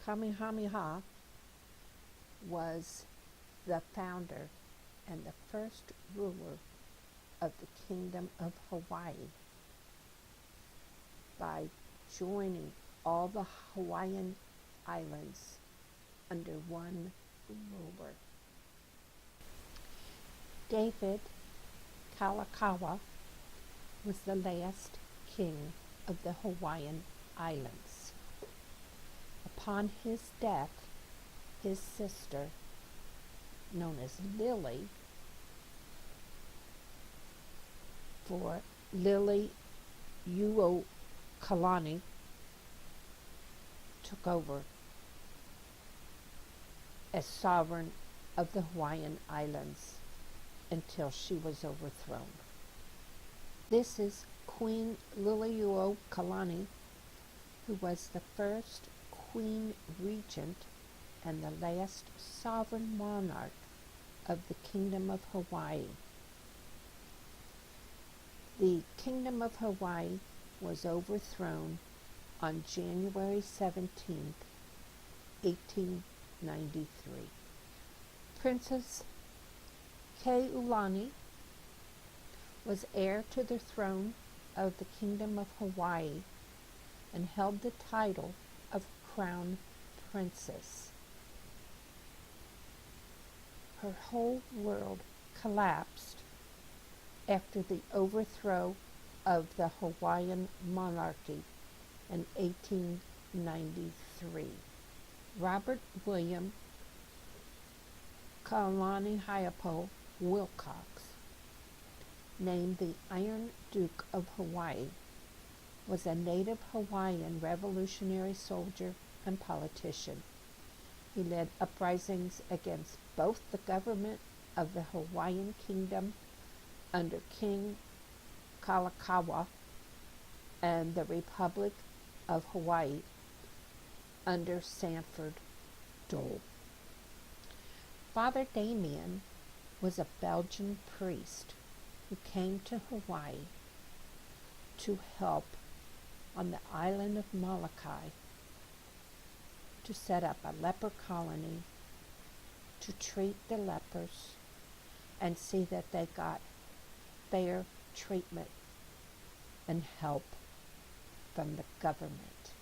Kamehameha was the founder and the first ruler of the Kingdom of Hawaii by joining all the Hawaiian islands under one ruler. David Kalakaua was the last king of the Hawaiian Islands. Upon his death, his sister, known as Lily, for Lily Uokalani, took over as sovereign of the Hawaiian Islands until she was overthrown. This is Queen Liliuokalani, who was the first queen regent and the last sovereign monarch of the Kingdom of Hawaii. The Kingdom of Hawaii was overthrown on January 17, 1893. Princess Keulani was heir to the throne of the Kingdom of Hawaii and held the title of Crown Princess. Her whole world collapsed after the overthrow of the Hawaiian monarchy in 1893. Robert William Kalaniʻihaopo Wilcox, named the Iron Duke of Hawaii, was a native Hawaiian revolutionary soldier and politician. He led uprisings against both the government of the Hawaiian Kingdom under King Kalakaua and the Republic of Hawaii under Sanford Dole. Father Damien was a Belgian priest who came to Hawaii to help on the island of Molokai to set up a leper colony, to treat the lepers and see that they got fair treatment and help from the government.